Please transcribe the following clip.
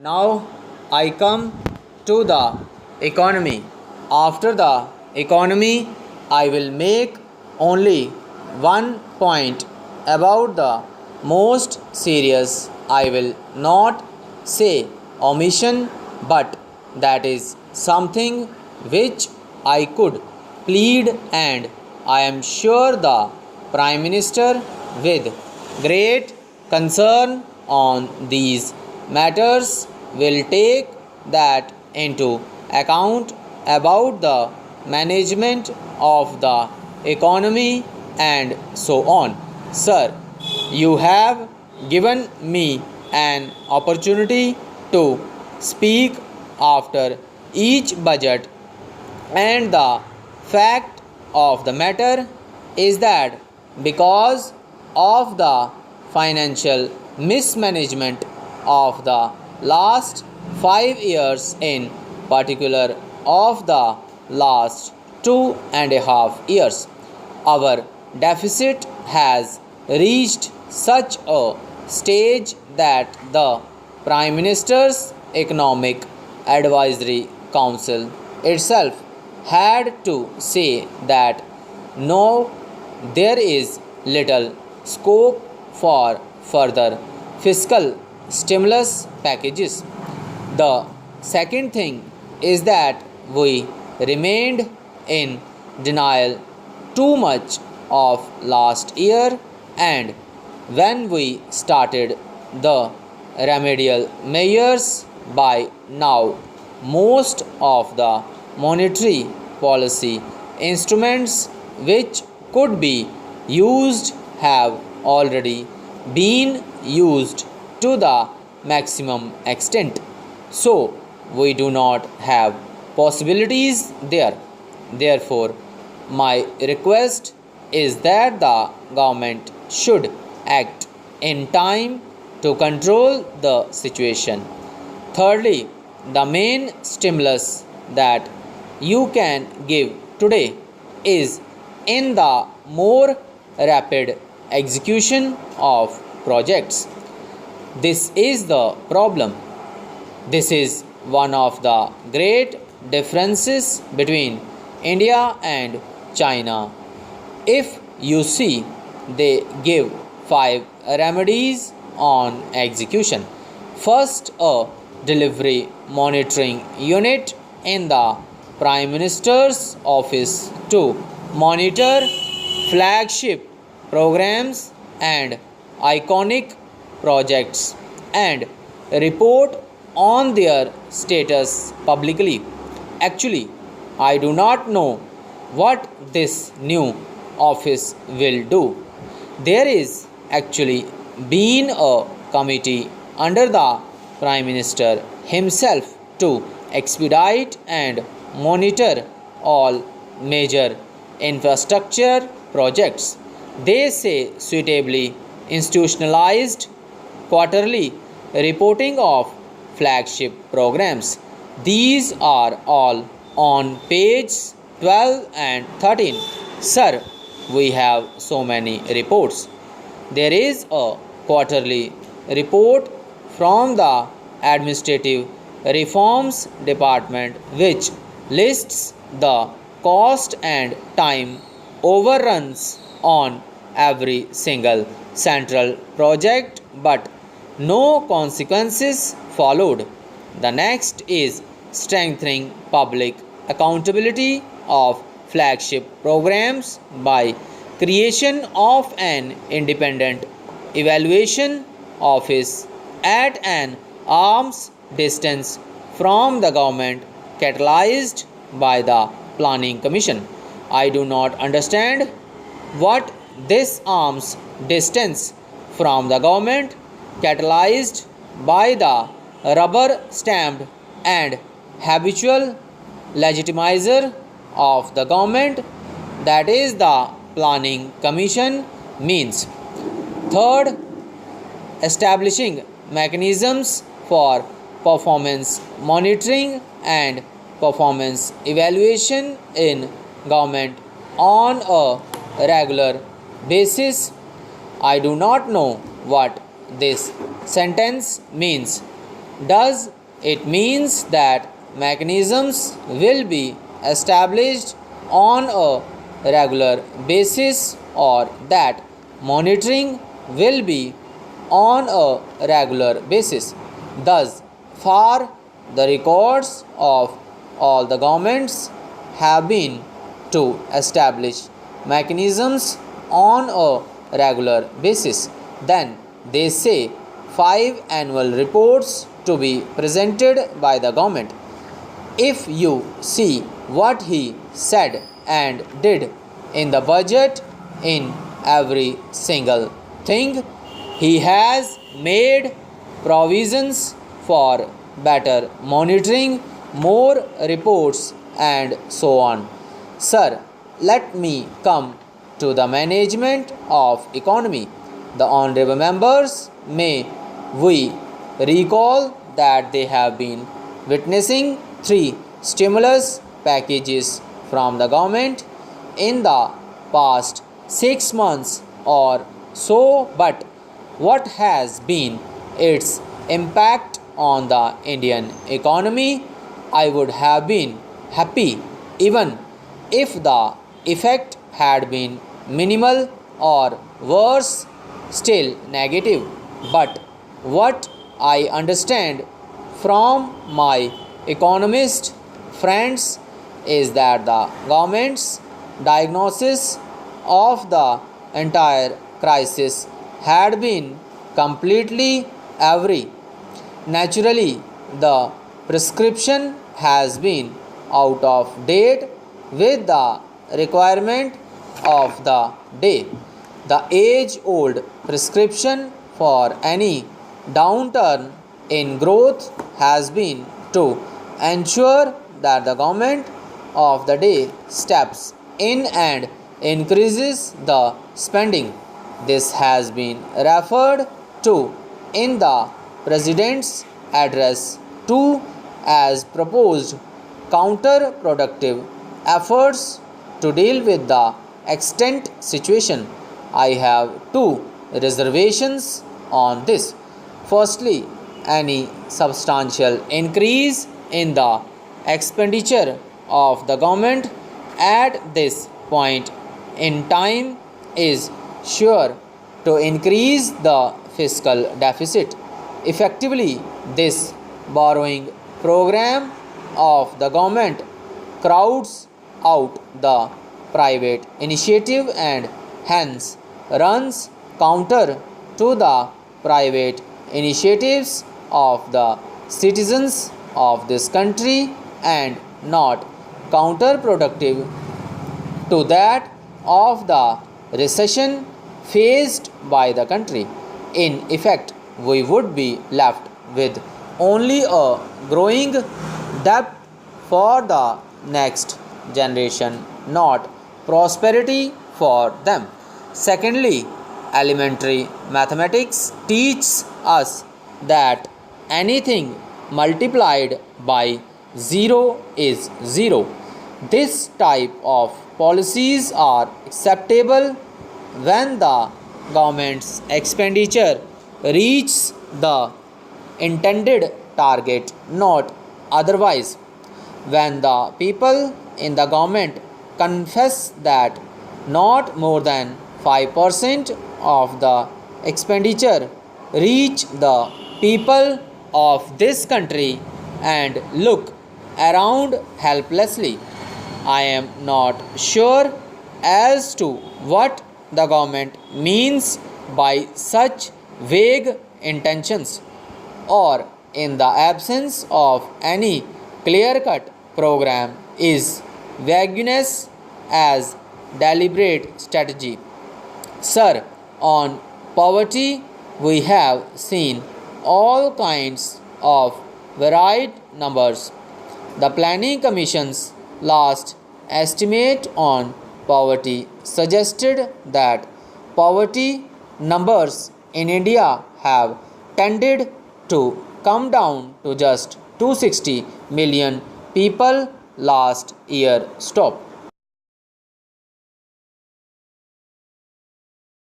Now I come to the economy. After the economy, I will make only one point about the most serious. I will not say omission, but that is something which I could plead, and I am sure the Prime Minister, with great concern on these matters, will take that into account about the management of the economy and so on. Sir, you have given me an opportunity to speak after each budget, and the fact of the matter is that because of the financial mismanagement of the last 5 years, in particular of the last 2.5 years, our deficit has reached such a stage that the Prime Minister's Economic Advisory Council itself had to say that no, there is little scope for further fiscal stimulus packages. The second thing is that we remained in denial too much of last year, and when we started the remedial measures, by now most of the monetary policy instruments which could be used have already been used to the maximum extent. So we do not have possibilities there. Therefore, my request is that the government should act in time to control the situation. Thirdly, the main stimulus that you can give today is in the more rapid execution of projects. This is the problem. This is one of the great differences between India and China. If you see, they give 5 remedies on execution. First, a delivery monitoring unit in the Prime Minister's office to monitor flagship programs and iconic projects and report on their status publicly. Actually, I do not know what this new office will do. There is actually been a committee under the Prime Minister himself to expedite and monitor all major infrastructure projects. They say suitably institutionalized quarterly reporting of flagship programs. These are all on page 12 and 13. Sir, we have so many reports. There is a quarterly report from the Administrative Reforms Department which lists the cost and time overruns on every single central project, but no consequences followed. The next is strengthening public accountability of flagship programs by creation of an independent evaluation office at an arm's distance from the government, catalyzed by the Planning Commission. I do not understand what this arm's distance from the government, catalyzed by the rubber stamped and habitual legitimizer of the government, that is the Planning Commission, means. Third, establishing mechanisms for performance monitoring and performance evaluation in government on a regular basis. I do not know what this sentence means. Does it means that mechanisms will be established on a regular basis or that monitoring will be on a regular basis? Thus far, the records of all the governments have been to establish mechanisms on a regular basis. Then they say 5 annual reports to be presented by the government. If you see what he said and did in the budget, in every single thing, he has made provisions for better monitoring, more reports, and so on. Sir, let me come to the management of economy. The honorable members, may we recall that they have been witnessing 3 stimulus packages from the government in the past 6 months or so, but what has been its impact on the Indian economy? I would have been happy even if the effect had been minimal or worse, still negative. But what I understand from my economist friends is that the government's diagnosis of the entire crisis had been completely every. Naturally, the prescription has been out of date with the requirement of the day. The age old prescription for any downturn in growth has been to ensure that the government of the day steps in and increases the spending. This has been referred to in the President's address too as proposed counterproductive efforts to deal with the extent situation. I have two reservations on this. Firstly, any substantial increase in the expenditure of the government at this point in time is sure to increase the fiscal deficit. Effectively, this borrowing program of the government crowds out the private initiative and hence runs counter to the private initiatives of the citizens of this country and not counterproductive to that of the recession faced by the country. In effect, we would be left with only a growing debt for the next generation, not prosperity for them. Secondly, elementary mathematics teaches us that anything multiplied by 0 is 0. This type of policies are acceptable when the government's expenditure reaches the intended target, not otherwise. When the people in the government confess that not more than 5% of the expenditure reach the people of this country and look around helplessly, I am not sure as to what the government means by such vague intentions, or in the absence of any clear cut program, is vagueness as deliberate strategy. Sir, on poverty, we have seen all kinds of varied numbers. The Planning Commission's last estimate on poverty suggested that poverty numbers in India have tended to come down to just 260 million people last year. Stop.